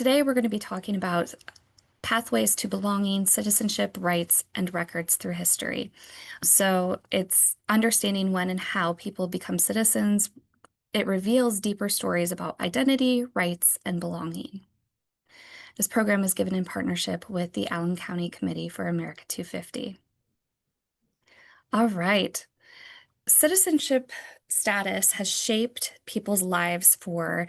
Today we're going to be talking about pathways to belonging, citizenship, rights, and records through history. So it's understanding when and how people become citizens. It reveals deeper stories about identity, rights, and belonging. This program is given in partnership with the Allen County Committee for America 250. All right. Citizenship status has shaped people's lives for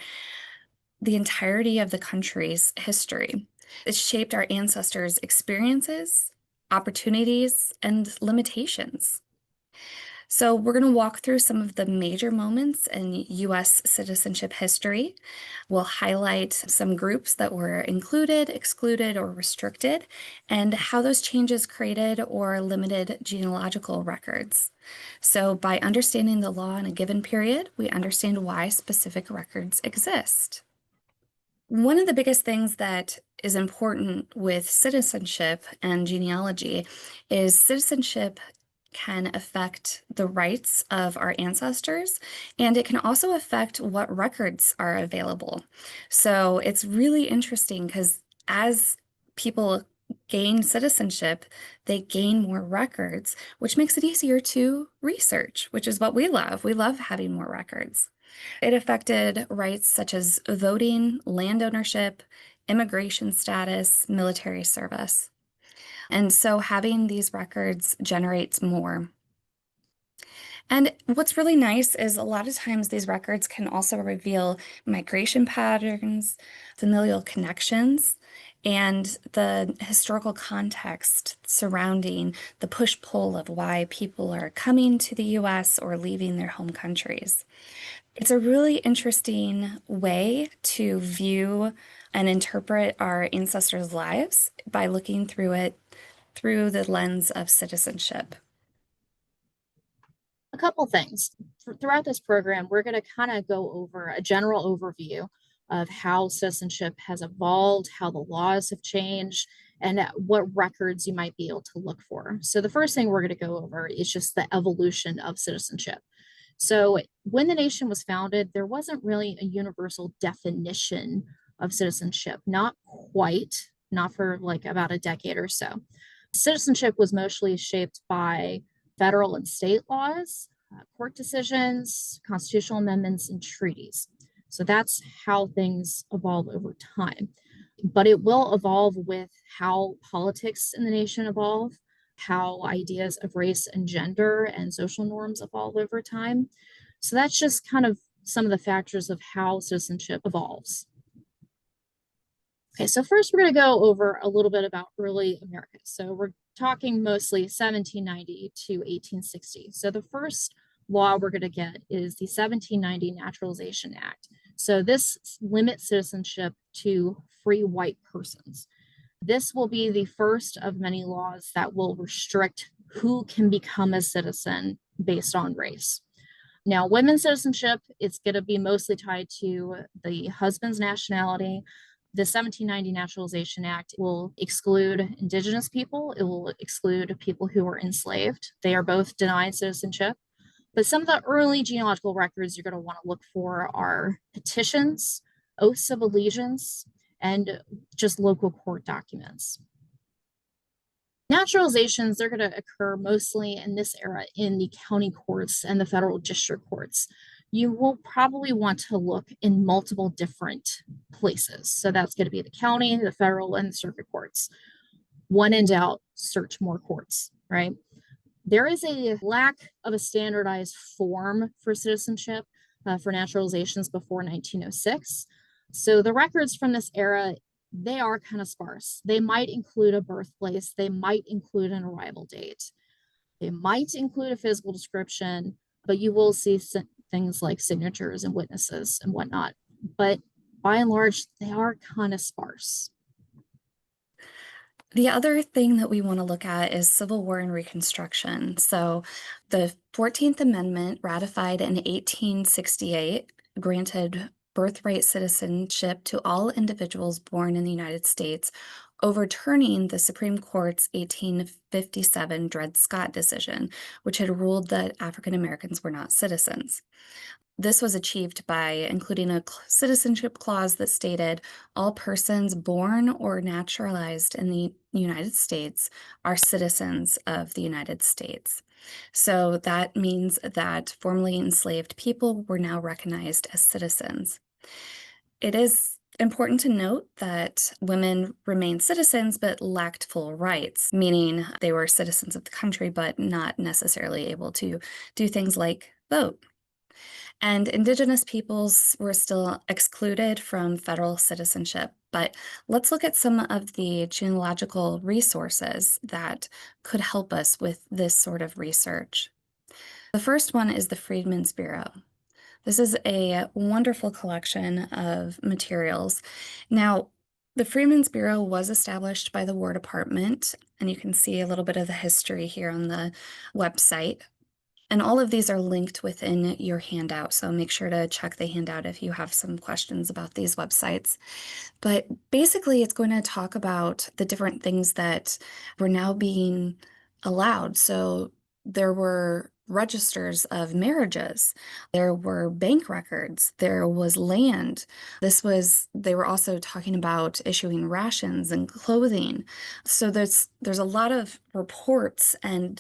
the entirety of the country's history. It shaped our ancestors' experiences, opportunities, and limitations. So we're going to walk through some of the major moments in U.S. citizenship history. We'll highlight some groups that were included, excluded, or restricted, and how those changes created or limited genealogical records. So by understanding the law in a given period, we understand why specific records exist. One of the biggest things that is important with citizenship and genealogy is citizenship can affect the rights of our ancestors, and it can also affect what records are available. So it's really interesting because as people gain citizenship, they gain more records, which makes it easier to research, which is what we love. We love having more records. It affected rights such as voting, land ownership, immigration status, military service. And so having these records generates more. And what's really nice is a lot of times these records can also reveal migration patterns, familial connections, and the historical context surrounding the push-pull of why people are coming to the US or leaving their home countries. It's a really interesting way to view and interpret our ancestors' lives by looking through it through the lens of citizenship. A couple things. Throughout this program, we're going to kind of go over a general overview of how citizenship has evolved, how the laws have changed, and what records you might be able to look for. So the first thing we're going to go over is just the evolution of citizenship. So when the nation was founded, there wasn't really a universal definition of citizenship, not quite, not for like about a decade or so. Citizenship was mostly shaped by federal and state laws, court decisions, constitutional amendments, and treaties. So that's how things evolve over time. But it will evolve with how politics in the nation evolve, how ideas of race and gender and social norms evolve over time. So that's just kind of some of the factors of how citizenship evolves. Okay, so first we're going to go over a little bit about early America. So we're talking mostly 1790 to 1860. So the first law we're going to get is the 1790 Naturalization Act. So this limits citizenship to free white persons. This will be the first of many laws that will restrict who can become a citizen based on race. Now, women's citizenship, it's going to be mostly tied to the husband's nationality. The 1790 Naturalization Act will exclude Indigenous people. It will exclude people who were enslaved. They are both denied citizenship. But some of the early genealogical records you're going to want to look for are petitions, oaths of allegiance, and just local court documents. Naturalizations, they're going to occur mostly in this era in the county courts and the federal district courts. You will probably want to look in multiple different places. So that's going to be the county, the federal, and the circuit courts. When in doubt, search more courts, right? There is a lack of a standardized form for citizenship for naturalizations before 1906. So the records from this era, they are kind of sparse. They might include a birthplace, they might include an arrival date, they might include a physical description, but you will see things like signatures and witnesses and whatnot. But by and large, they are kind of sparse. The other thing that we want to look at is Civil War and Reconstruction. So the 14th Amendment, ratified in 1868, granted birthright citizenship to all individuals born in the United States, overturning the Supreme Court's 1857 Dred Scott decision, which had ruled that African Americans were not citizens. This was achieved by including a citizenship clause that stated all persons born or naturalized in the United States are citizens of the United States. So that means that formerly enslaved people were now recognized as citizens. It is important to note that women remained citizens but lacked full rights, meaning they were citizens of the country but not necessarily able to do things like vote. And Indigenous peoples were still excluded from federal citizenship. But let's look at some of the genealogical resources that could help us with this sort of research. The first one is the Freedmen's Bureau. This is a wonderful collection of materials. Now, the Freedmen's Bureau was established by the War Department, and you can see a little bit of the history here on the website. And all of these are linked within your handout, so make sure to check the handout if you have some questions about these websites. But basically, it's going to talk about the different things that were now being allowed. So there were registers of marriages, there were bank records, there was land. They were also talking about issuing rations and clothing. So there's a lot of reports and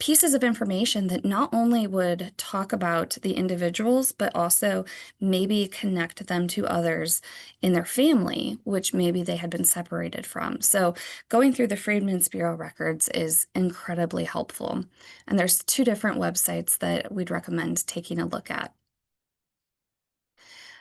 pieces of information that not only would talk about the individuals, but also maybe connect them to others in their family, which maybe they had been separated from. So going through the Freedmen's Bureau records is incredibly helpful. And there's two different websites that we'd recommend taking a look at.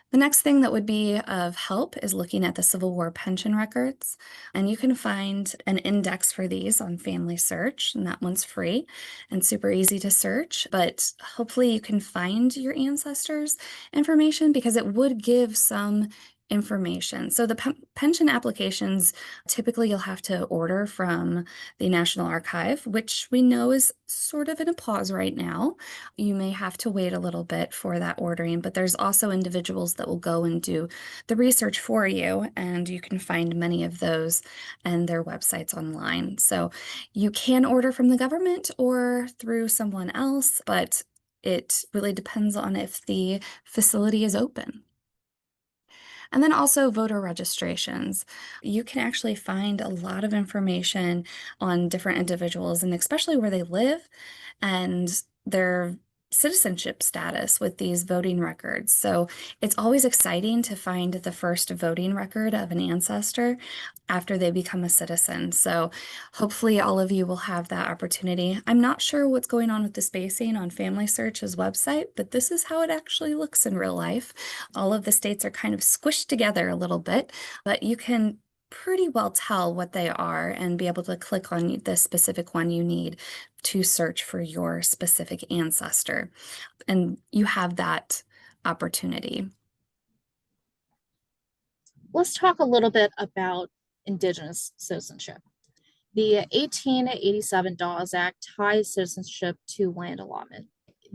The next thing that would be of help is looking at the Civil War pension records, and you can find an index for these on Family Search, and that one's free and super easy to search, but hopefully you can find your ancestors' information because it would give some information. So the pension applications, typically you'll have to order from the National Archive, which we know is sort of in a pause right now. You may have to wait a little bit for that ordering, but there's also individuals that will go and do the research for you, and you can find many of those and their websites online. So you can order from the government or through someone else, but it really depends on if the facility is open. And then also voter registrations. You can actually find a lot of information on different individuals and especially where they live and their citizenship status with these voting records. So it's always exciting to find the first voting record of an ancestor after they become a citizen. So hopefully all of you will have that opportunity. I'm not sure what's going on with the spacing on Family Search's website, but this is how it actually looks in real life. All of the states are kind of squished together a little bit, but you can pretty well tell what they are and be able to click on the specific one you need to search for your specific ancestor. And you have that opportunity. Let's talk a little bit about Indigenous citizenship. The 1887 Dawes Act ties citizenship to land allotment.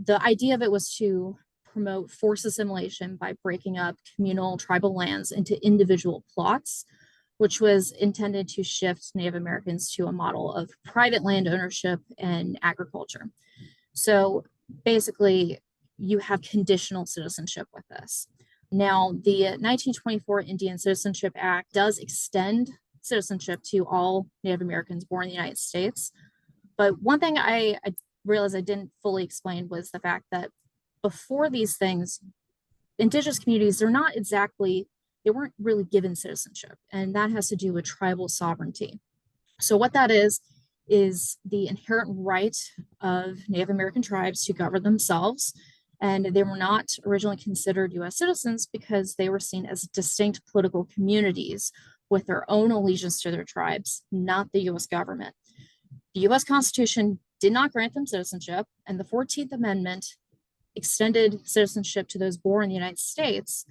The idea of it was to promote forced assimilation by breaking up communal tribal lands into individual plots, which was intended to shift Native Americans to a model of private land ownership and agriculture. So basically, you have conditional citizenship with this. Now, the 1924 Indian Citizenship Act does extend citizenship to all Native Americans born in the United States. But one thing I realized I didn't fully explain was the fact that before these things, Indigenous communities, they weren't really given citizenship. And that has to do with tribal sovereignty. So what that is the inherent right of Native American tribes to govern themselves. And they were not originally considered US citizens because they were seen as distinct political communities with their own allegiance to their tribes, not the US government. The US Constitution did not grant them citizenship, and the 14th Amendment extended citizenship to those born in the United States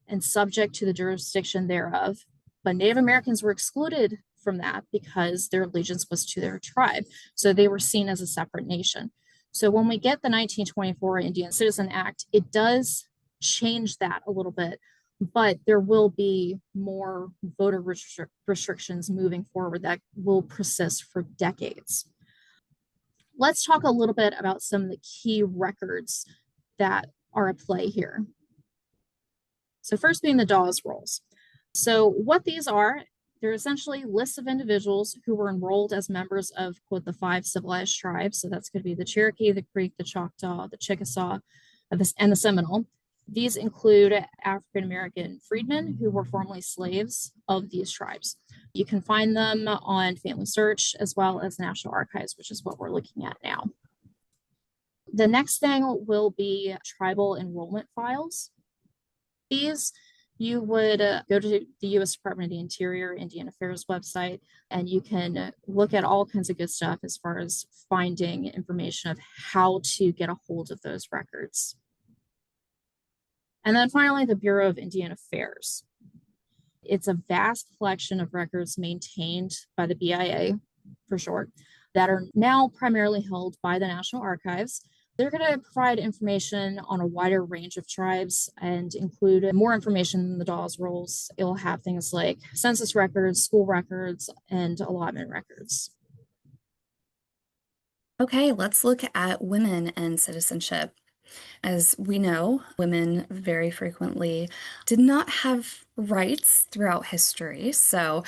and subject to the jurisdiction thereof. But Native Americans were excluded from that because their allegiance was to their tribe. So they were seen as a separate nation. So when we get the 1924 Indian Citizen Act, it does change that a little bit, but there will be more voter restrictions moving forward that will persist for decades. Let's talk a little bit about some of the key records that are at play here. So first being the Dawes rolls. So what these are, they're essentially lists of individuals who were enrolled as members of, quote, the five civilized tribes. So that's going to be the Cherokee, the Creek, the Choctaw, the Chickasaw, and the Seminole. These include African American freedmen who were formerly slaves of these tribes. You can find them on Family Search as well as National Archives, which is what we're looking at now. The next thing will be tribal enrollment files. These you would go to the US Department of the Interior, Indian Affairs website, and you can look at all kinds of good stuff as far as finding information of how to get a hold of those records. And then finally, the Bureau of Indian Affairs. It's a vast collection of records maintained by the BIA, for short, that are now primarily held by the National Archives. They're going to provide information on a wider range of tribes and include more information than the Dawes rolls. It will have things like census records, school records, and allotment records. Okay, let's look at women and citizenship. As we know, women very frequently did not have rights throughout history. So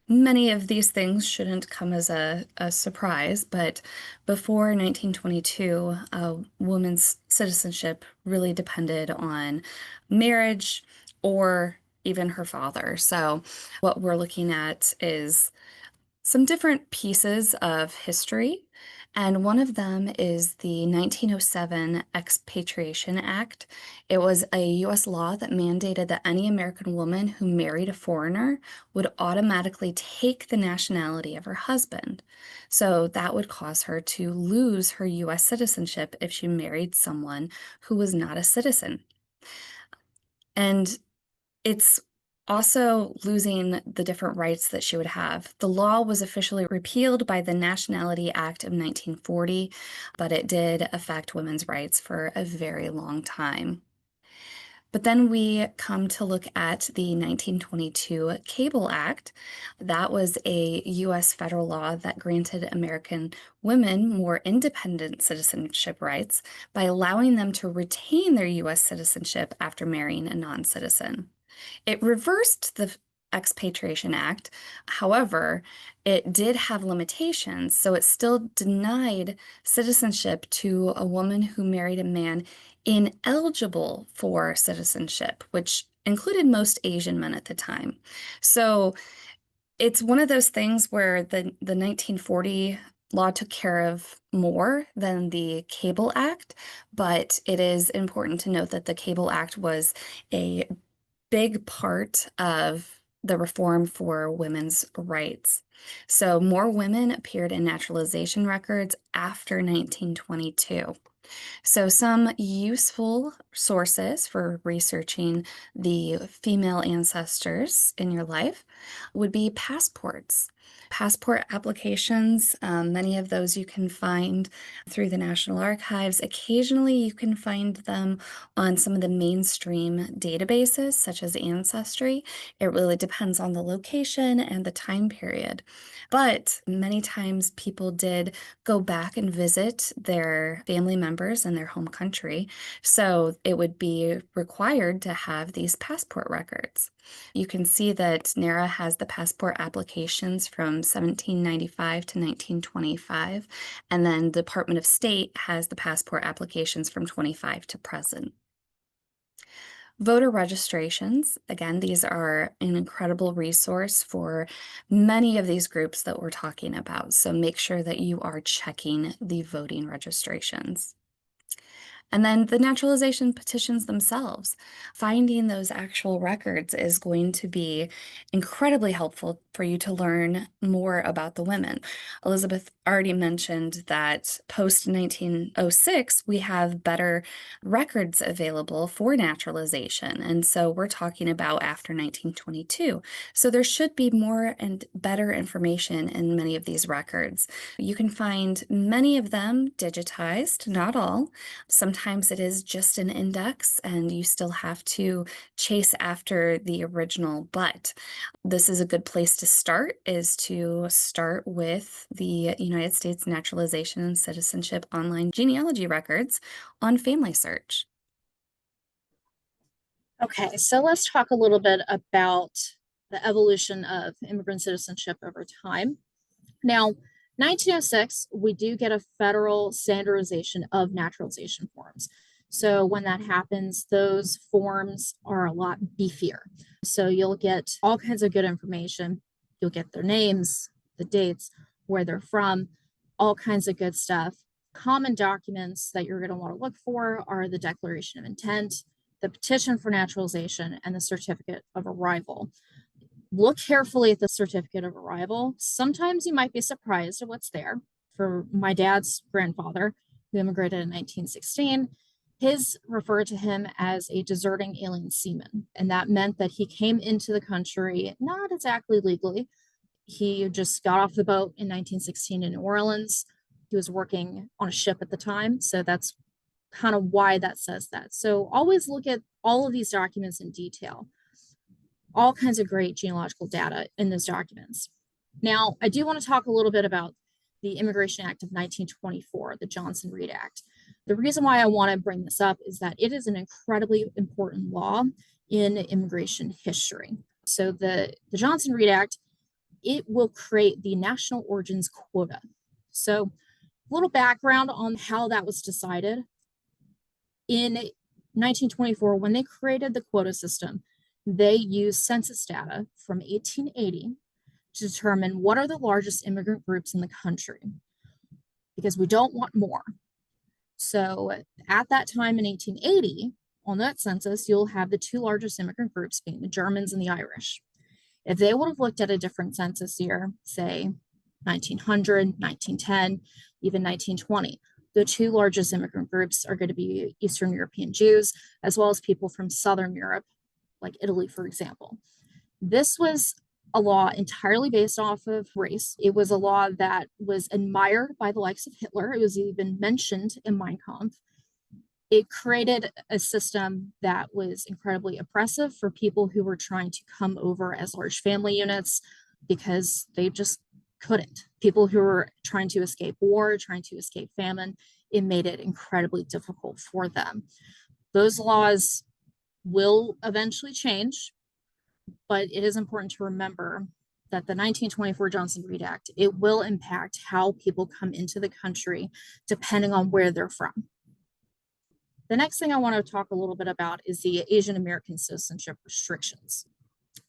many of these things shouldn't come as a surprise, but before 1922, a woman's citizenship really depended on marriage or even her father. So what we're looking at is some different pieces of history, and one of them is the 1907 Expatriation Act. It was a U.S. law that mandated that any American woman who married a foreigner would automatically take the nationality of her husband. So that would cause her to lose her U.S. citizenship if she married someone who was not a citizen. And it's also losing the different rights that she would have. The law was officially repealed by the Nationality Act of 1940, but it did affect women's rights for a very long time. But then we come to look at the 1922 Cable Act. That was a U.S. federal law that granted American women more independent citizenship rights by allowing them to retain their U.S. citizenship after marrying a non-citizen. It reversed the Expatriation Act. However, it did have limitations, so it still denied citizenship to a woman who married a man ineligible for citizenship, which included most Asian men at the time. So it's one of those things where the 1940 law took care of more than the Cable Act, but it is important to note that the Cable Act was a big part of the reform for women's rights. So more women appeared in naturalization records after 1922. So some useful sources for researching the female ancestors in your life would be passports. Passport applications, many of those you can find through the National Archives. Occasionally, you can find them on some of the mainstream databases, such as Ancestry. It really depends on the location and the time period. But many times people did go back and visit their family members in their home country. So it would be required to have these passport records. You can see that NARA has the passport applications from 1795 to 1925, and then the Department of State has the passport applications from 25 to present. Voter registrations, again, these are an incredible resource for many of these groups that we're talking about. So make sure that you are checking the voting registrations. And then the naturalization petitions themselves. Finding those actual records is going to be incredibly helpful for you to learn more about the women. Elizabeth already mentioned that post 1906, we have better records available for naturalization. And so we're talking about after 1922. So there should be more and better information in many of these records. You can find many of them digitized, not all. Sometimes it is just an index and you still have to chase after the original, but this is a good place to start, is to start with the United States Naturalization and Citizenship online genealogy records on Family Search. Okay, so let's talk a little bit about the evolution of immigrant citizenship over time. Now, 1906, we do get a federal standardization of naturalization forms. So when that happens, those forms are a lot beefier. So you'll get all kinds of good information. You'll get their names, the dates, where they're from, all kinds of good stuff. Common documents that you're going to want to look for are the Declaration of Intent, the petition for naturalization, and the certificate of arrival. Look carefully at the certificate of arrival. Sometimes you might be surprised at what's there. For my dad's grandfather, who immigrated in 1916, his referred to him as a deserting alien seaman. And that meant that he came into the country not exactly legally. He just got off the boat in 1916 in New Orleans. He was working on a ship at the time. So that's kind of why that says that. So always look at all of these documents in detail. All kinds of great genealogical data in those documents. Now, I do want to talk a little bit about the Immigration Act of 1924, the Johnson-Reed Act. The reason why I want to bring this up is that it is an incredibly important law in immigration history. So the Johnson-Reed Act, it will create the national origins quota. So a little background on how that was decided. In 1924, when they created the quota system, they used census data from 1880 to determine what are the largest immigrant groups in the country, because we don't want more. So at that time in 1880, on that census, you'll have the two largest immigrant groups being the Germans and the Irish. If they would have looked at a different census year, say 1900, 1910, even 1920, the two largest immigrant groups are going to be Eastern European Jews, as well as people from Southern Europe, like Italy, for example. This was a law entirely based off of race. It was a law that was admired by the likes of Hitler. It was even mentioned in Mein Kampf. It created a system that was incredibly oppressive for people who were trying to come over as large family units because they just couldn't. People who were trying to escape war, trying to escape famine, it made it incredibly difficult for them. Those laws will eventually change, but it is important to remember that the 1924 Johnson-Reed Act, it will impact how people come into the country depending on where they're from. The next thing I want to talk a little bit about is the Asian American citizenship restrictions.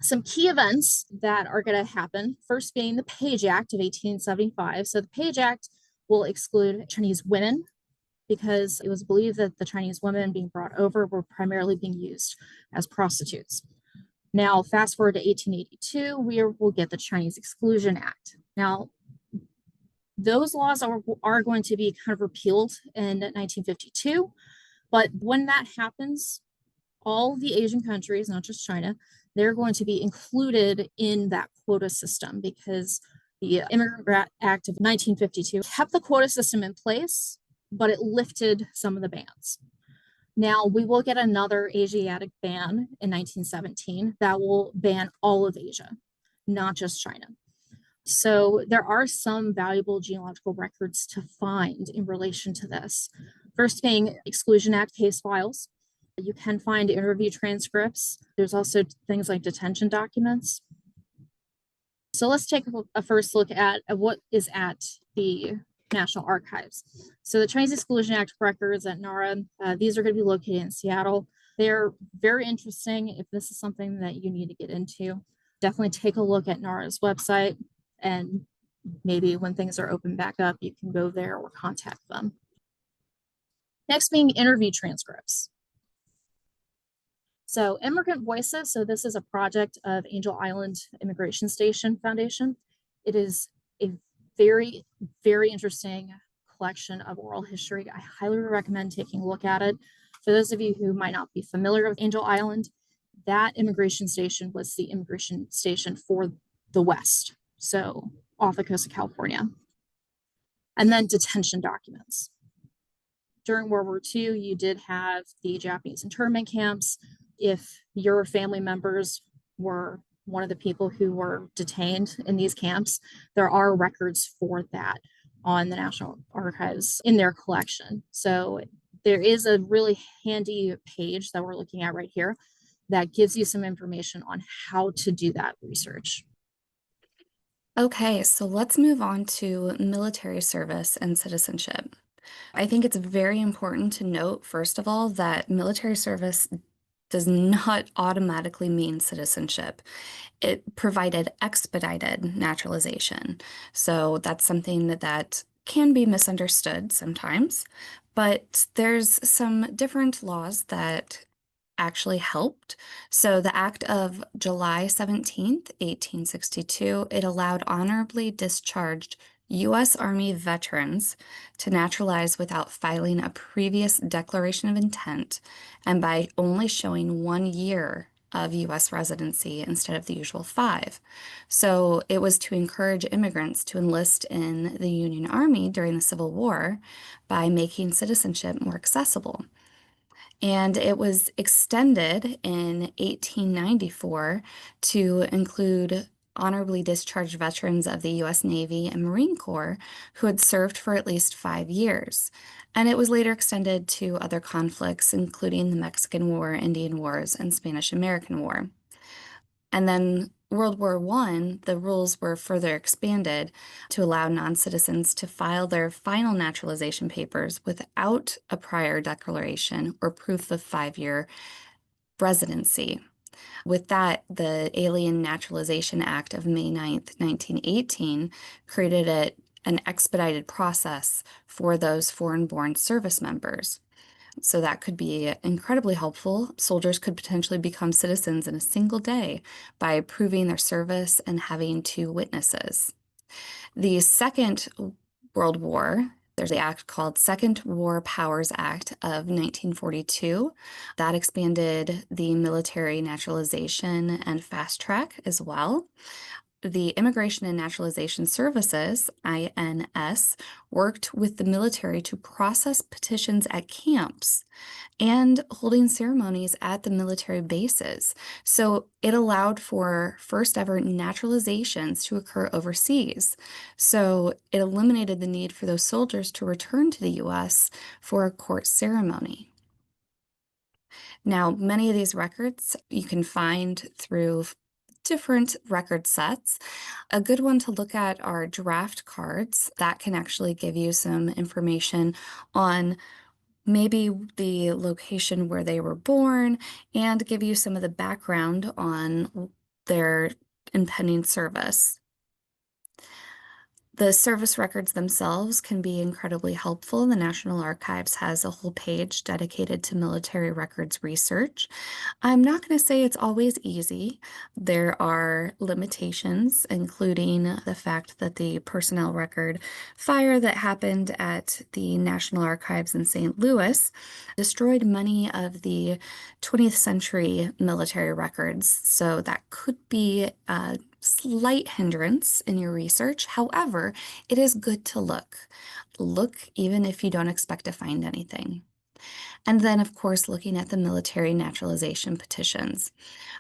Some key events that are going to happen, first being the Page Act of 1875. So the Page Act will exclude Chinese women because it was believed that the Chinese women being brought over were primarily being used as prostitutes. Now, fast forward to 1882, we'll get the Chinese Exclusion Act. Now, those laws are going to be kind of repealed in 1952. But when that happens, all the Asian countries, not just China, they're going to be included in that quota system because the Immigrant Act of 1952 kept the quota system in place, but it lifted some of the bans. Now, we will get another Asiatic ban in 1917 that will ban all of Asia, not just China. So there are some valuable genealogical records to find in relation to this. First being Exclusion Act case files. You can find interview transcripts. There's also things like detention documents. So let's take a first look at what is at the National Archives. So the Chinese Exclusion Act records at NARA, these are going to be located in Seattle. They're very interesting. If this is something that you need to get into, definitely take a look at NARA's website, and maybe when things are open back up, you can go there or contact them. Next being interview transcripts. So Immigrant Voices, so this is a project of Angel Island Immigration Station Foundation. It is a very, very interesting collection of oral history. I highly recommend taking a look at it. For those of you who might not be familiar with Angel Island, that immigration station was the immigration station for the West, so off the coast of California. And then detention documents. During World War II, you did have the Japanese internment camps. If your family members were one of the people who were detained in these camps, there are records for that on the National Archives in their collection. So there is a really handy page that we're looking at right here that gives you some information on how to do that research. Okay, so let's move on to military service and citizenship. I think it's very important to note, first of all, that military service does not automatically mean citizenship. It provided expedited naturalization. So that's something that can be misunderstood sometimes, but there's some different laws that actually helped. So the Act of July 17th, 1862, it allowed honorably discharged U.S. Army veterans to naturalize without filing a previous declaration of intent and by only showing 1 year of U.S. residency instead of the usual 5. So it was to encourage immigrants to enlist in the Union Army during the Civil War by making citizenship more accessible. And it was extended in 1894 to include honorably discharged veterans of the U.S. Navy and Marine Corps who had served for at least 5 years. And it was later extended to other conflicts, including the Mexican War, Indian Wars, and Spanish-American War. And then World War I, the rules were further expanded to allow non-citizens to file their final naturalization papers without a prior declaration or proof of 5 year residency. With that, the Alien Naturalization Act of May 9th, 1918 created an expedited process for those foreign-born service members. So that could be incredibly helpful. Soldiers could potentially become citizens in a single day by proving their service and having two witnesses. The Second World War, there's the act called Second War Powers Act of 1942. That expanded the military naturalization and fast track as well. The Immigration and Naturalization Services, INS, worked with the military to process petitions at camps and holding ceremonies at the military bases. So it allowed for first ever naturalizations to occur overseas. So it eliminated the need for those soldiers to return to the US for a court ceremony. Now, many of these records you can find through different record sets. A good one to look at are draft cards that can actually give you some information on maybe the location where they were born and give you some of the background on their impending service. The service records themselves can be incredibly helpful. The National Archives has a whole page dedicated to military records research. I'm not going to say it's always easy. There are limitations, including the fact that the personnel record fire that happened at the National Archives in St. Louis destroyed many of the 20th century military records. So that could be a slight hindrance in your research. However, it is good to look. Look even if you don't expect to find anything. And then, of course, looking at the military naturalization petitions.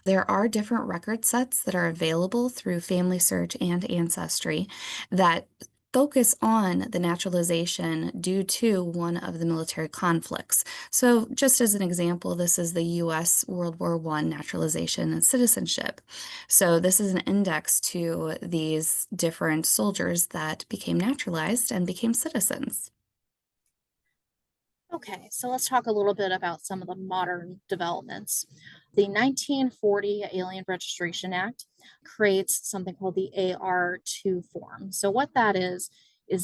There are different record sets that are available through Family Search and Ancestry that focus on the naturalization due to one of the military conflicts. So just as an example, this is the U.S. World War I naturalization and citizenship. So this is an index to these different soldiers that became naturalized and became citizens. Okay, so let's talk a little bit about some of the modern developments. The 1940 Alien Registration Act creates something called the AR2 form. So what that is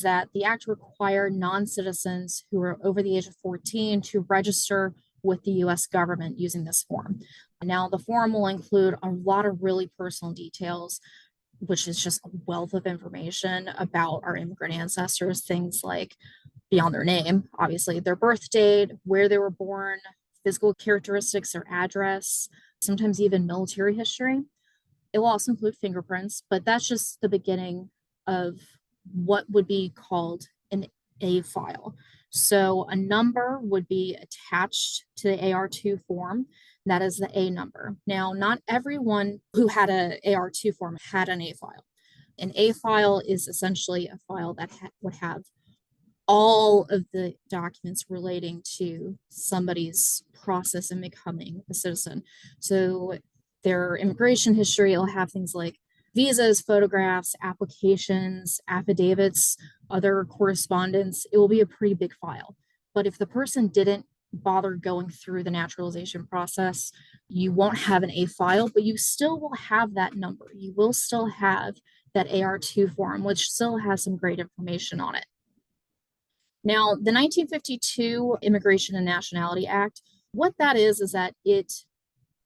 that the act required non-citizens who are over the age of 14 to register with the US government using this form. Now, the form will include a lot of really personal details, which is just a wealth of information about our immigrant ancestors, things like beyond their name, obviously, their birth date, where they were born, physical characteristics, their address, sometimes even military history. It will also include fingerprints, but that's just the beginning of what would be called an A file. So a number would be attached to the AR2 form. That is the A number. Now, not everyone who had an AR2 form had an A file. An A file is essentially a file that would have all of the documents relating to somebody's process in becoming a citizen. So their immigration history will have things like visas, photographs, applications, affidavits, other correspondence. It will be a pretty big file. But if the person didn't bother going through the naturalization process, you won't have an A file, but you still will have that number. You will still have that AR2 form, which still has some great information on it. Now, the 1952 Immigration and Nationality Act, what that is that it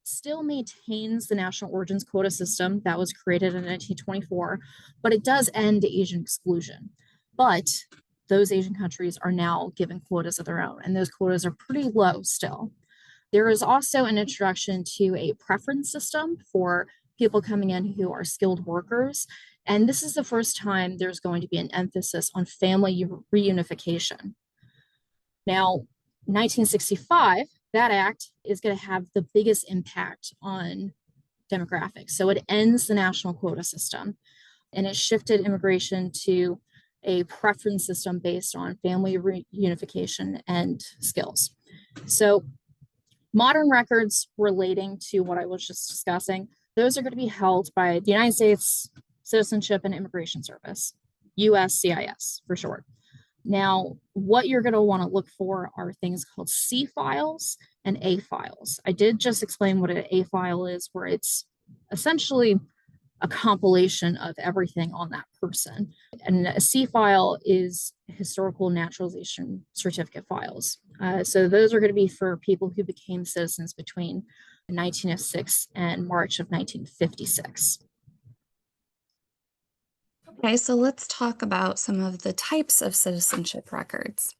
still maintains the national origins quota system that was created in 1924, but it does end Asian exclusion. But those Asian countries are now given quotas of their own, and those quotas are pretty low still. There is also an introduction to a preference system for people coming in who are skilled workers. And this is the first time there's going to be an emphasis on family reunification. Now, 1965, that act is going to have the biggest impact on demographics. So it ends the national quota system and it shifted immigration to a preference system based on family reunification and skills. So modern records relating to what I was just discussing, those are going to be held by the United States Citizenship and Immigration Service, USCIS for short. Now, what you're going to want to look for are things called C files and A files. I did just explain what an A file is, where it's essentially a compilation of everything on that person. And a C file is historical naturalization certificate files. So those are going to be for people who became citizens between 1906 and March of 1956. Okay, so let's talk about some of the types of citizenship records,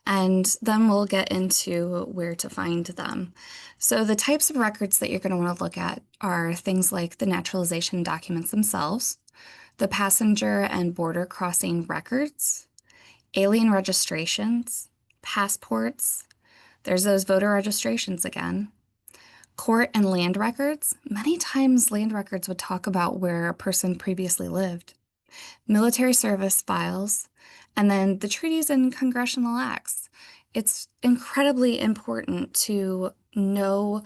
and then we'll get into where to find them. So the types of records that you're going to want to look at are things like the naturalization documents themselves, the passenger and border crossing records, alien registrations, passports, there's those voter registrations again, court and land records. Many times land records would talk about where a person previously lived, military service files, and then the treaties and congressional acts. It's incredibly important to know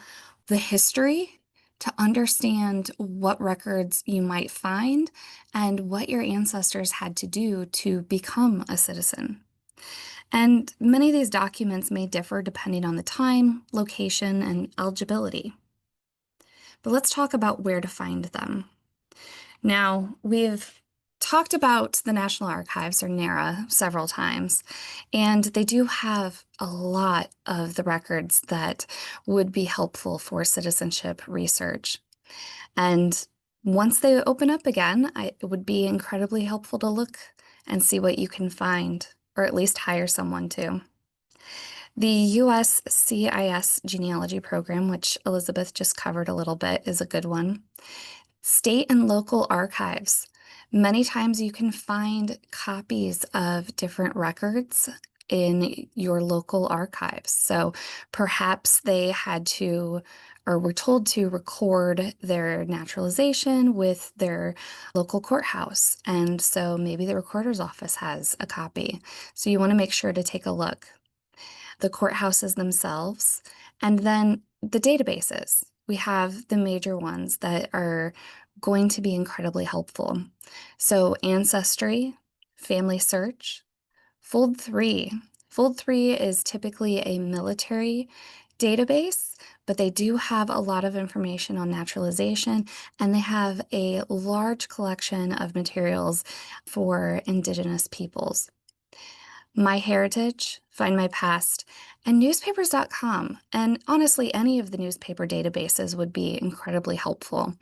the history, to understand what records you might find and what your ancestors had to do to become a citizen. And many of these documents may differ depending on the time, location, and eligibility. But let's talk about where to find them. Now, we've talked about the National Archives, or NARA, several times, and they do have a lot of the records that would be helpful for citizenship research. And once they open up again, it would be incredibly helpful to look and see what you can find, or at least hire someone to. The USCIS genealogy program, which Elizabeth just covered a little bit, is a good one. State and local archives. Many times you can find copies of different records in your local archives. So perhaps they had to or were told to record their naturalization with their local courthouse. And so maybe the recorder's office has a copy. So you want to make sure to take a look. The courthouses themselves, and then the databases. We have the major ones that are going to be incredibly helpful. So Ancestry, Family Search, Fold 3. Fold 3 is typically a military database, but they do have a lot of information on naturalization, and they have a large collection of materials for Indigenous peoples. MyHeritage, Find My Past, and newspapers.com. And honestly, any of the newspaper databases would be incredibly helpful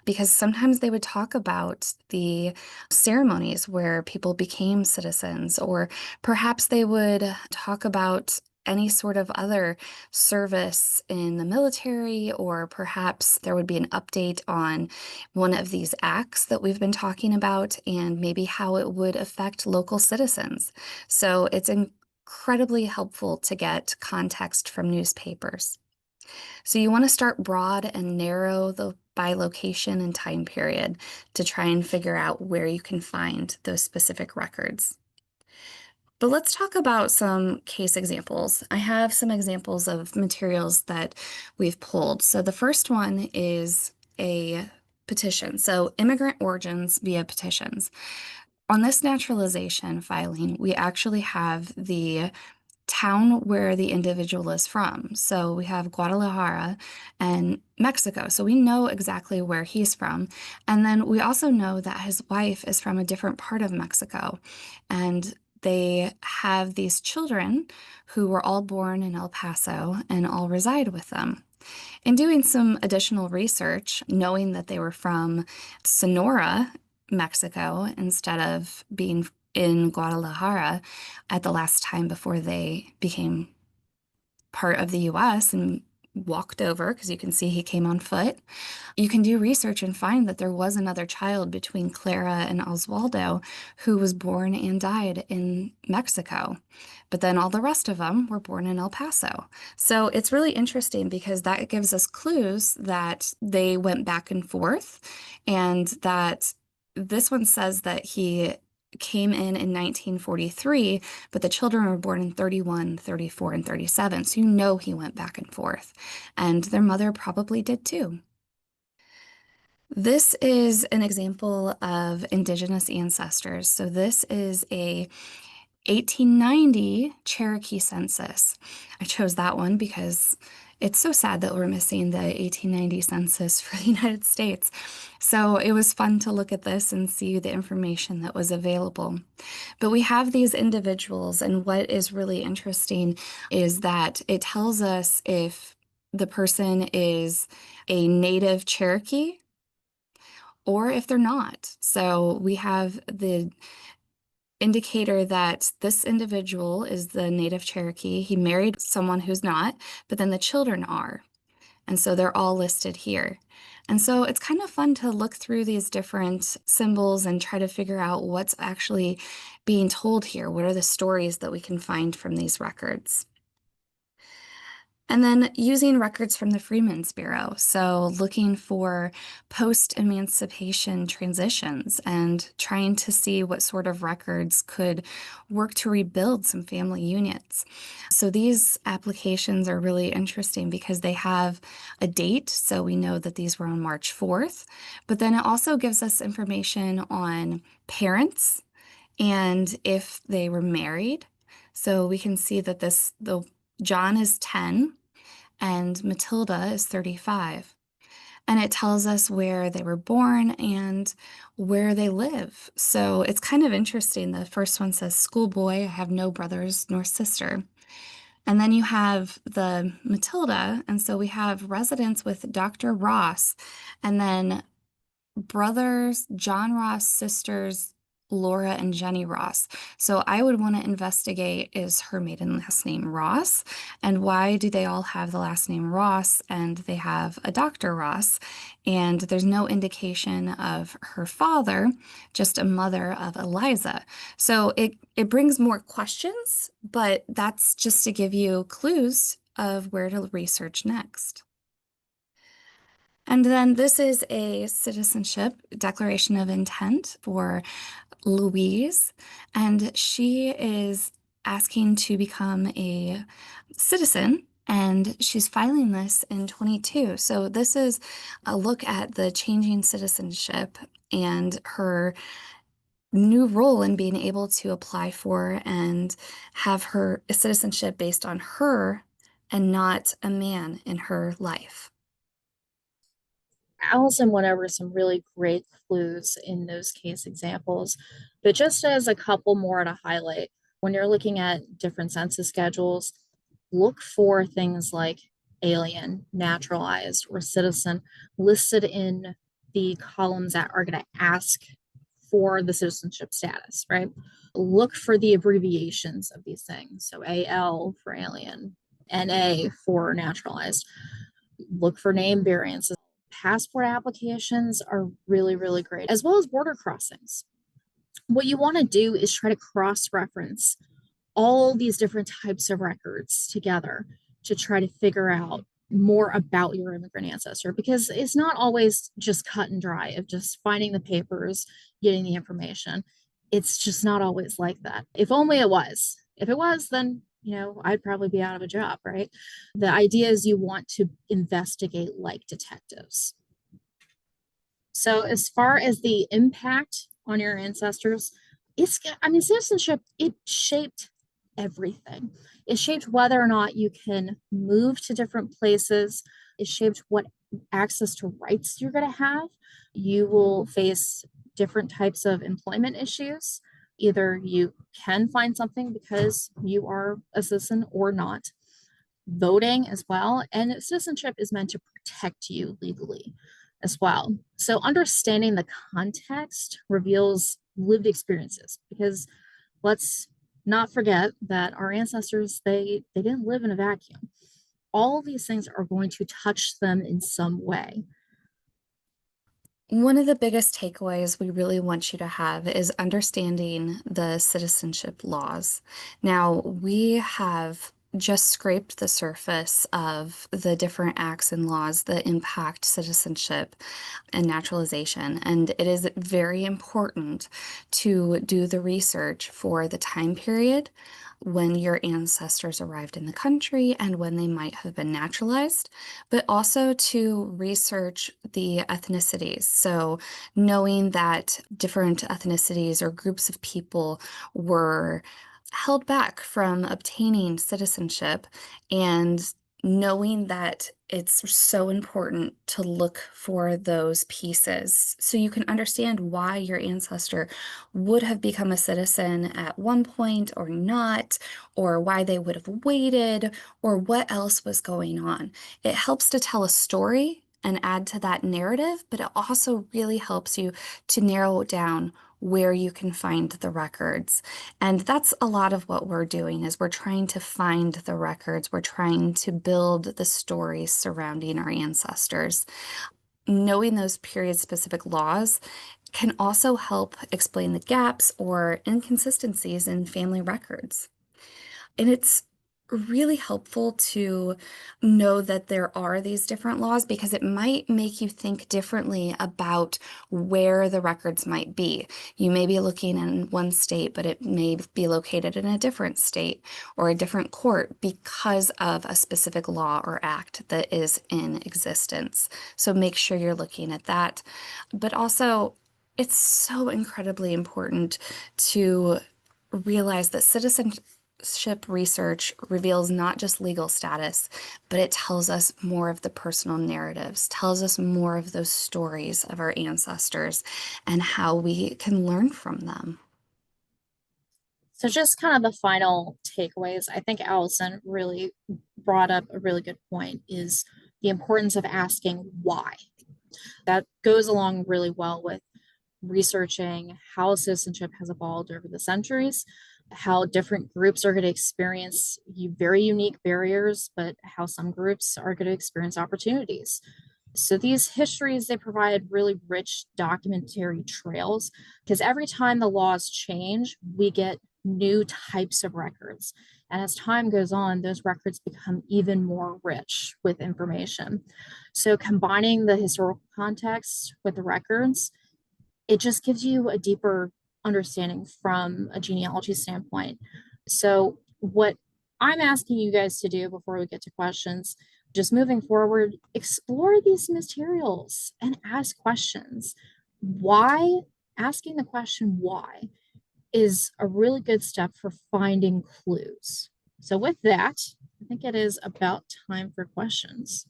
because sometimes they would talk about the ceremonies where people became citizens, or perhaps they would talk about any sort of other service in the military, or perhaps there would be an update on one of these acts that we've been talking about and maybe how it would affect local citizens. So it's incredibly helpful to get context from newspapers. So you want to start broad and narrow by location and time period to try and figure out where you can find those specific records. But let's talk about some case examples. I have some examples of materials that we've pulled. So the first one is a petition. So immigrant origins via petitions. On this naturalization filing, we actually have the town where the individual is from. So we have Guadalajara and Mexico. So we know exactly where he's from. And then we also know that his wife is from a different part of Mexico. And they have these children who were all born in El Paso and all reside with them. In doing some additional research, knowing that they were from Sonora, Mexico, instead of being in Guadalajara at the last time before they became part of the US and walked over, because you can see he came on foot. You can do research and find that there was another child between Clara and Oswaldo who was born and died in Mexico. But then all the rest of them were born in El Paso. So it's really interesting because that gives us clues that they went back and forth, and that this one says that he came in 1943, but the children were born in 31, 34, and 37. So you know he went back and forth. And their mother probably did too. This is an example of Indigenous ancestors. So this is a 1890 Cherokee census. I chose that one because it's so sad that we're missing the 1890 census for the United States. So it was fun to look at this and see the information that was available. But we have these individuals, and what is really interesting is that it tells us if the person is a native Cherokee or if they're not. So we have the indicator that this individual is the native Cherokee. He married someone who's not, but then the children are. And so they're all listed here. And so it's kind of fun to look through these different symbols and try to figure out what's actually being told here. What are the stories that we can find from these records? And then using records from the Freedmen's Bureau. So looking for post-emancipation transitions and trying to see what sort of records could work to rebuild some family units. So these applications are really interesting because they have a date. So we know that these were on March 4th, but then it also gives us information on parents and if they were married. So we can see that the John is 10 and Matilda is 35. And it tells us where they were born and where they live. So it's kind of interesting. The first one says, "Schoolboy, I have no brothers nor sister." And then you have the Matilda. And so we have residence with Dr. Ross, and then brothers, John Ross, sisters, Laura and Jenny Ross. So I would want to investigate, is her maiden last name Ross? And why do they all have the last name Ross and they have a Dr. Ross? And there's no indication of her father, just a mother of Eliza. So it brings more questions, but that's just to give you clues of where to research next. And then this is a citizenship declaration of intent for Louise, and she is asking to become a citizen, and she's filing this in 22. So this is a look at the changing citizenship and her new role in being able to apply for and have her citizenship based on her and not a man in her life. Allison went over some really great clues in those case examples, but just as a couple more to highlight, when you're looking at different census schedules, look for things like alien, naturalized, or citizen listed in the columns that are going to ask for the citizenship status, right? Look for the abbreviations of these things. So AL for alien, NA for naturalized. Look for name variants. Passport applications are really, really great, as well as border crossings. What you want to do is try to cross-reference all these different types of records together to try to figure out more about your immigrant ancestor, because it's not always just cut and dry of just finding the papers, getting the information. It's just not always like that. If only it was. If it was, then I'd probably be out of a job, right? The idea is you want to investigate like detectives. So as far as the impact on your ancestors, citizenship, it shaped everything. It shaped whether or not you can move to different places. It shaped what access to rights you're going to have. You will face different types of employment issues. Either you can find something because you are a citizen or not. Voting as well. And citizenship is meant to protect you legally as well. So understanding the context reveals lived experiences, because let's not forget that our ancestors, they didn't live in a vacuum. All these things are going to touch them in some way. One of the biggest takeaways we really want you to have is understanding the citizenship laws. Now, we have just scraped the surface of the different acts and laws that impact citizenship and naturalization, and it is very important to do the research for the time period when your ancestors arrived in the country and when they might have been naturalized, but also to research the ethnicities. So, knowing that different ethnicities or groups of people were held back from obtaining citizenship, and knowing that it's so important to look for those pieces so you can understand why your ancestor would have become a citizen at one point or not, or why they would have waited, or what else was going on. It helps to tell a story and add to that narrative, but it also really helps you to narrow down where you can find the records. And that's a lot of what we're doing is we're trying to find the records. We're trying to build the stories surrounding our ancestors. Knowing those period specific laws can also help explain the gaps or inconsistencies in family records. And it's really helpful to know that there are these different laws because it might make you think differently about where the records might be. You may be looking in one state, but it may be located in a different state or a different court because of a specific law or act that is in existence. So make sure you're looking at that. But also, it's so incredibly important to realize that citizenship research reveals not just legal status, but it tells us more of the personal narratives, tells us more of those stories of our ancestors and how we can learn from them. So just kind of the final takeaways, I think Allison really brought up a really good point, is the importance of asking why. That goes along really well with researching how citizenship has evolved over the centuries, how different groups are going to experience very unique barriers, but how some groups are going to experience opportunities. So these histories, they provide really rich documentary trails, because every time the laws change, we get new types of records. And as time goes on, those records become even more rich with information. So combining the historical context with the records, it just gives you a deeper understanding from a genealogy standpoint. So, what I'm asking you guys to do before we get to questions, just moving forward, explore these materials and ask questions. Why? Asking the question why is a really good step for finding clues. So, with that, I think it is about time for questions.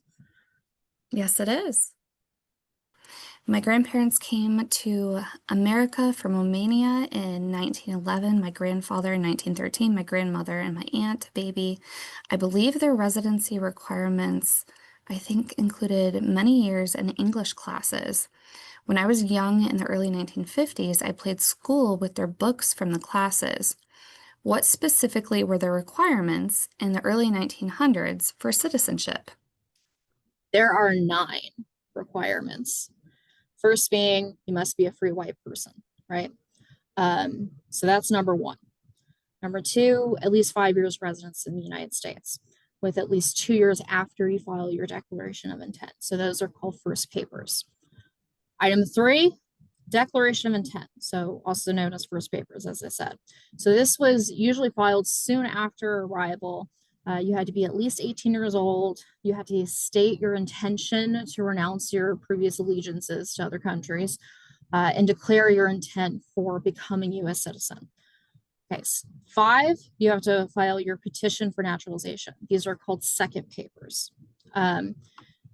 Yes, it is. My grandparents came to America from Romania in 1911, my grandfather in 1913, my grandmother and my aunt, baby. I believe their residency requirements, I think, included many years in English classes. When I was young in the early 1950s, I played school with their books from the classes. What specifically were the requirements in the early 1900s for citizenship? There are 9 requirements. First being you must be a free white person, right? So that's number one. Number two, at least 5 years residence in the United States, with at least 2 years after you file your declaration of intent. So those are called first papers. Item three, Declaration of Intent, so also known as first papers, as I said. So this was usually filed soon after arrival. You had to be at least 18 years old. You had to state your intention to renounce your previous allegiances to other countries and declare your intent for becoming U.S. citizen. Okay, 5, you have to file your petition for naturalization. These are called second papers.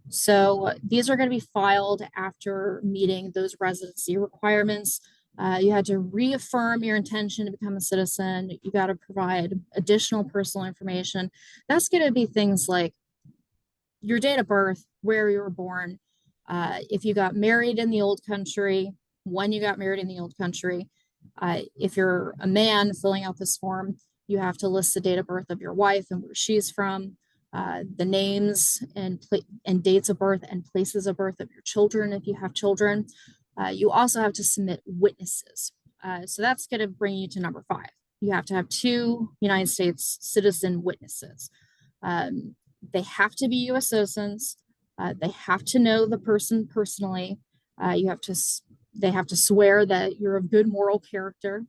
So these are going to be filed after meeting those residency requirements. You had to reaffirm your intention to become a citizen. You got to provide additional personal information. That's going to be things like your date of birth, where you were born, if you got married in the old country, when you got married in the old country. If you're a man filling out this form, you have to list the date of birth of your wife and where she's from, the names and dates of birth and places of birth of your children if you have children. You also have to submit witnesses. So that's going to bring you to number 5. You have to have 2 United States citizen witnesses. They have to be U.S. citizens. They have to know the person personally. They have to swear that you're of good moral character.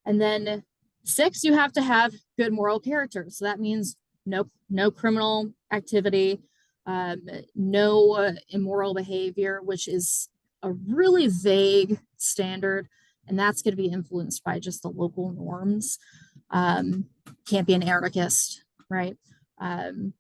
And then 6, you have to have good moral character. So that means no criminal activity, no immoral behavior, which is a really vague standard. And that's going to be influenced by just the local norms. Can't be an anarchist, right? And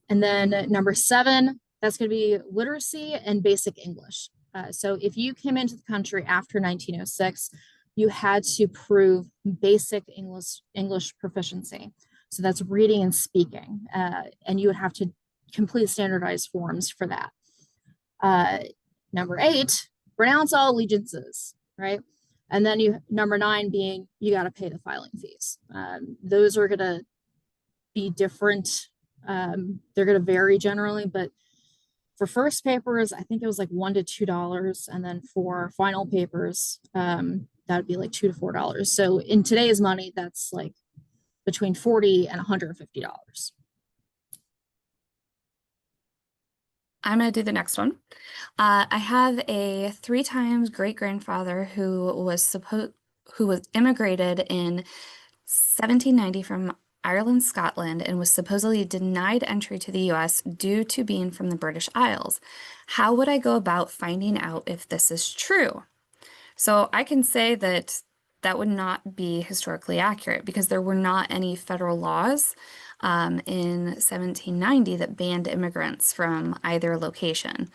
then number 7, that's going to be literacy and basic English. So if you came into the country after 1906, you had to prove basic English proficiency. So that's reading and speaking. And you would have to complete standardized forms for that. Number 8, renounce all allegiances, right? And then number 9 being, you got to pay the filing fees. Those are going to be different. They're going to vary generally, but for first papers, I think it was like $1 to $2. And then for final papers, that would be like $2 to $4. So in today's money, that's like between $40 and $150. I'm going to do the next one. I have a 3 times great grandfather who was immigrated in 1790 from Ireland, Scotland, and was supposedly denied entry to the US due to being from the British Isles. How would I go about finding out if this is true? So I can say that that would not be historically accurate because there were not any federal laws in 1790 that banned immigrants from either location.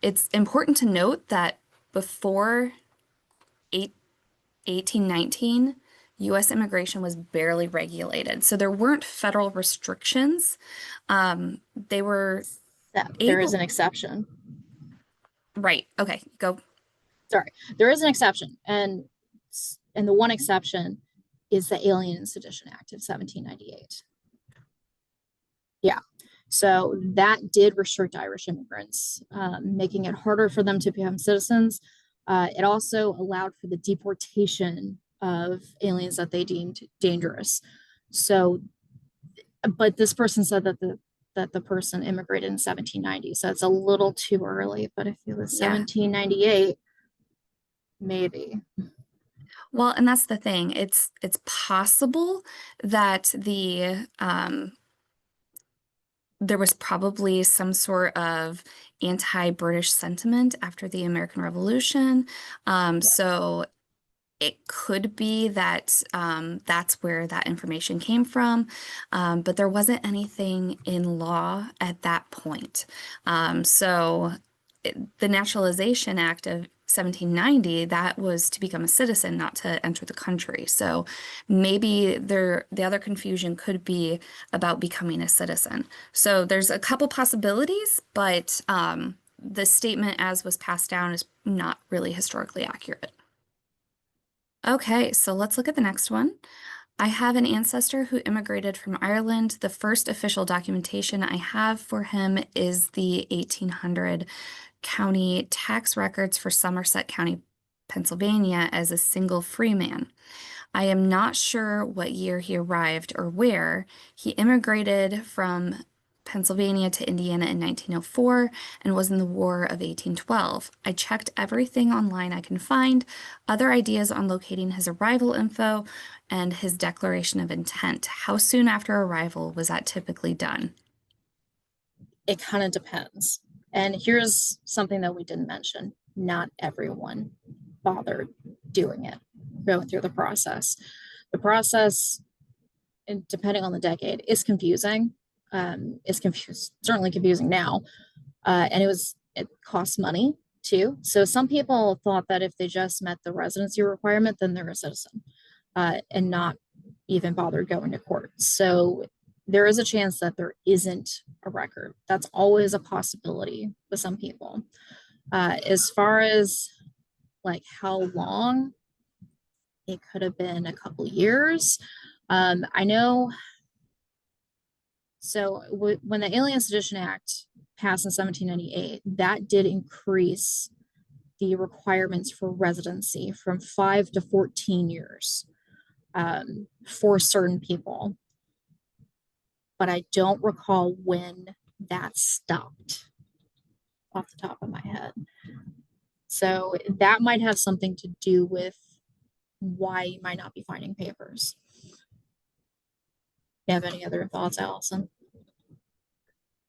It's important to note that before 1819, U.S. immigration was barely regulated. So there weren't federal restrictions. They were There is able. an exception. Right. Okay. Go. Sorry, there is an exception. And the one exception is the Alien and Sedition Act of 1798. Yeah. So that did restrict Irish immigrants, making it harder for them to become citizens. It also allowed for the deportation of aliens that they deemed dangerous. So, but this person said that the person immigrated in 1790, so it's a little too early. But if it was 1798, maybe. Well, and that's the thing. It's possible that there was probably some sort of anti-British sentiment after the American Revolution. So it could be that that's where that information came from, but there wasn't anything in law at that point. The Naturalization Act of 1790, that was to become a citizen, not to enter the country. So maybe the other confusion could be about becoming a citizen. So there's a couple possibilities, but the statement as was passed down is not really historically accurate. Okay, so let's look at the next one. I have an ancestor who immigrated from Ireland. The first official documentation I have for him is the 1800 county tax records for Somerset County, Pennsylvania, as a single freeman. I am not sure what year he arrived or where. He immigrated from Pennsylvania to Indiana in 1904 and was in the War of 1812. I checked everything online I can find, other ideas on locating his arrival info, and his declaration of intent. How soon after arrival was that typically done? It kind of depends. And here's something that we didn't mention. Not everyone bothered doing it, going through the process. The process, and depending on the decade, is confusing. It's certainly confusing now. And it costs money too. So some people thought that if they just met the residency requirement, then they're a citizen, and not even bothered going to court. So there is a chance that there isn't a record. That's always a possibility with some people. As far as like how long, it could have been a couple years. I know. So when the Alien Sedition Act passed in 1798, that did increase the requirements for residency from 5 to 14 years, for certain people. But I don't recall when that stopped off the top of my head. So that might have something to do with why you might not be finding papers. You have any other thoughts, Allison?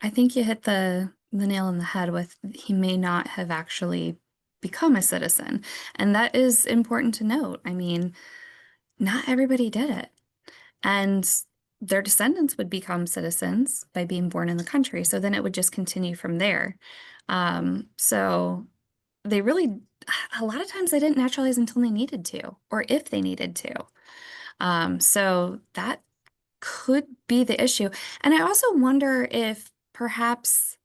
I think you hit the nail on the head with he may not have actually become a citizen. And that is important to note. I mean, not everybody did it. And their descendants would become citizens by being born in the country. So then it would just continue from there. So they really, a lot of times they didn't naturalize until they needed to, or if they needed to. So that could be the issue. And I also wonder if perhaps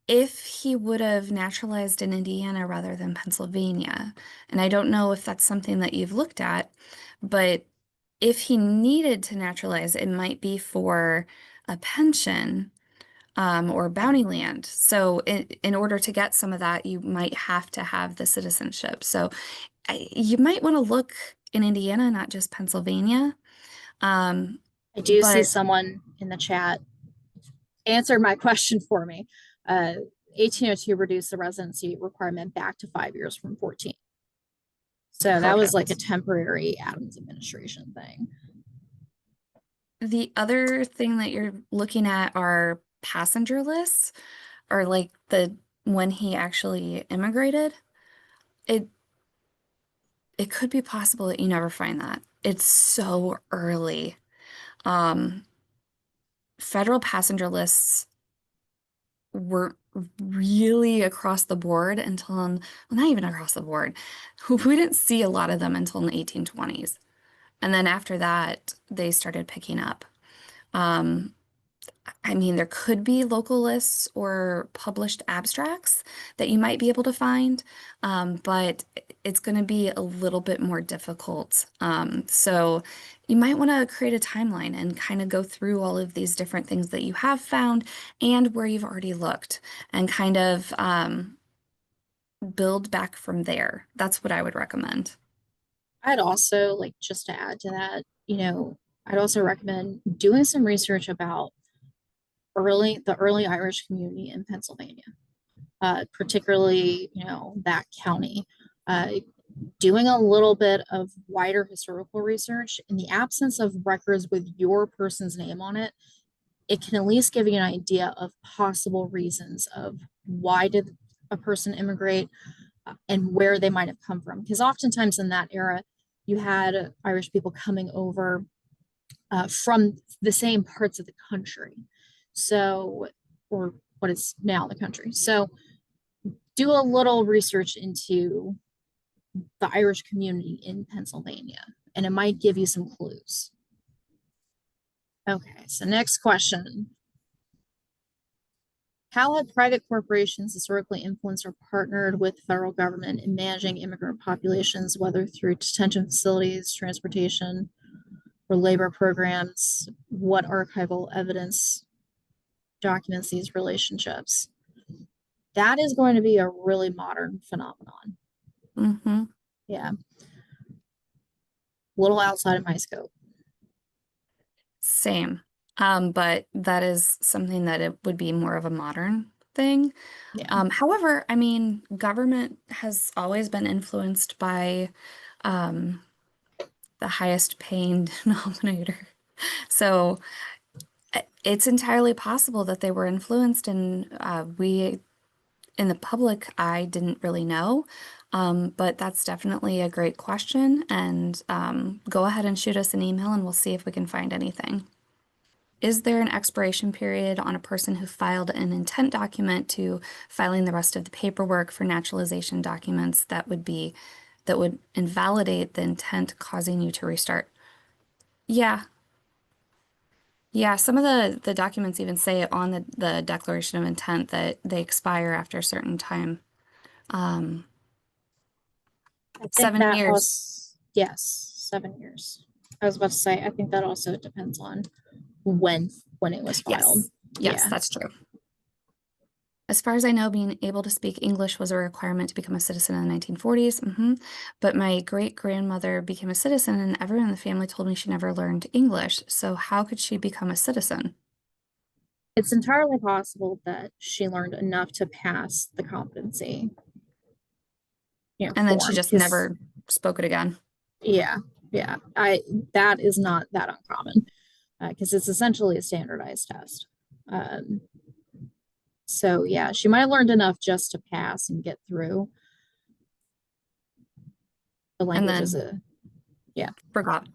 if he would have naturalized in Indiana rather than Pennsylvania. And I don't know if that's something that you've looked at, but if he needed to naturalize, it might be for a pension, or bounty land. So in order to get some of that, you might have to have the citizenship. So you might want to look in Indiana, not just Pennsylvania. Um, I do see but someone in the chat answered my question for me. 1802 reduced the residency requirement back to 5 years from 14. So that was like a correct. temporary Adams administration thing. The other thing that you're looking at are passenger lists, or like the when he actually immigrated. It it could be possible that you never find that. It's so early. Um, Federal passenger lists weren't really across the board until, well, not even across the board. We didn't see a lot of them until in the 1820s. And then after that, they started picking up. Um, I mean, there could be local lists or published abstracts that you might be able to find, but it's going to be a little bit more difficult. So you might want to create a timeline and kind of go through all of these different things that you have found and where you've already looked and kind of build back from there. That's what I would recommend. I'd also like just to add to that, I'd also recommend doing some research about the early Irish community in Pennsylvania, particularly, that county. Doing a little bit of wider historical research in the absence of records with your person's name on it, it can at least give you an idea of possible reasons of why did a person immigrate, and where they might have come from. Because oftentimes in that era, you had Irish people coming over, from the same parts of the country. So, or what is now the country. So, do a little research into the Irish community in Pennsylvania, and it might give you some clues. Okay, so next question. How have private corporations historically influenced or partnered with the federal government in managing immigrant populations, whether through detention facilities, transportation, or labor programs? What archival evidence documents these relationships? That is going to be a really modern phenomenon. Hmm. Yeah, a little outside of my scope. Same. But that is something that it would be more of a modern thing. Yeah. However, I mean, government has always been influenced by um, the highest paying denominator. So it's entirely possible that they were influenced, and we, in the public eye, didn't really know. But that's definitely a great question. And go ahead and shoot us an email, and we'll see if we can find anything. Is there an expiration period on a person who filed an intent document to filing the rest of the paperwork for naturalization documents that would invalidate the intent causing you to restart? Yeah. Yeah, some of the documents even say on the declaration of intent that they expire after a certain time. Um, I think seven that years. also, yes, 7 years. I was about to say, I think that also depends on when when it was filed. Yes. Yes, Yeah. that's true. As far as I know, being able to speak English was a requirement to become a citizen in the 1940s. But my great-grandmother became a citizen, and everyone in the family told me she never learned English. So how could she become a citizen? It's entirely possible that she learned enough to pass the competency, And then she form. just Because never spoke it again. yeah, yeah, I that is not that uncommon because it's essentially a standardized test. Um, so yeah, she might have learned enough just to pass and get through. The And language is then a yeah, forgot.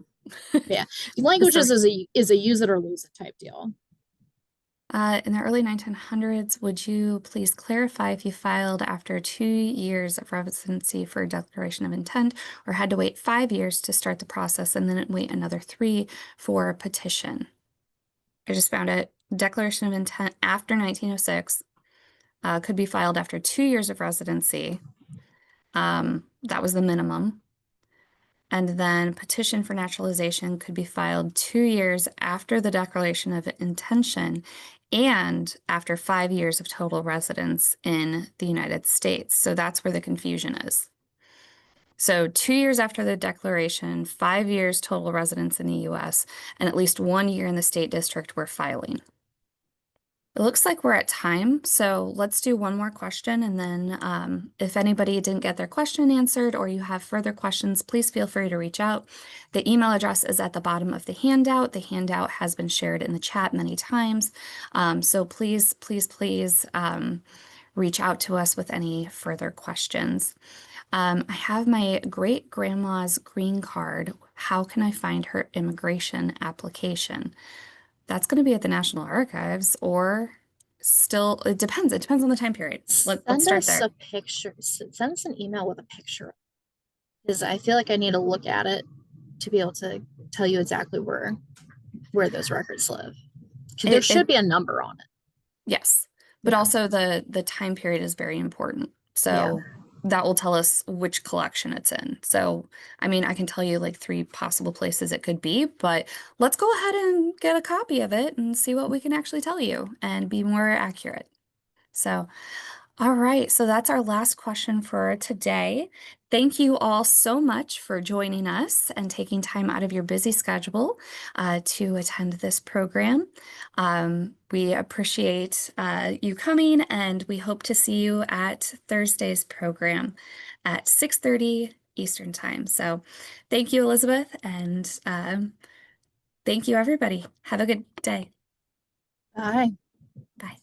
yeah. Languages So is a use it or lose it type deal. In the early 1900s, would you please clarify if you filed after 2 years of residency for a declaration of intent or had to wait 5 years to start the process and then wait another three for a petition? I just found it. Declaration of intent after 1906 could be filed after 2 years of residency. That was the minimum. And then petition for naturalization could be filed 2 years after the declaration of intention and after 5 years of total residence in the United States. So that's where the confusion is. So 2 years after the declaration, 5 years total residence in the US, and at least 1 year in the state district we're filing. It looks like we're at time, so let's do one more question, and then if anybody didn't get their question answered or you have further questions, please feel free to reach out. The email address is at the bottom of the handout. The handout has been shared in the chat many times, so please, please, please reach out to us with any further questions. I have my great-grandma's green card. How can I find her immigration application? That's going to be at the National Archives or still, it depends. It depends on the time period. Let's Send start us there. a picture. Send us an email with a picture because I feel like I need to look at it to be able to tell you exactly where those records live. There It should be a number on it. yes, but Yeah. also the time period is very important. Yeah. So that will tell us which collection it's in. So, I mean, I can tell you like three possible places it could be, but let's go ahead and get a copy of it and see what we can actually tell you and be more accurate. So, all right, so that's our last question for today. Thank you all so much for joining us and taking time out of your busy schedule to attend this program. We appreciate you coming, and we hope to see you at Thursday's program at 6:30 Eastern Time. So thank you, Elizabeth, and thank you, everybody. Have a good day. Bye. Bye.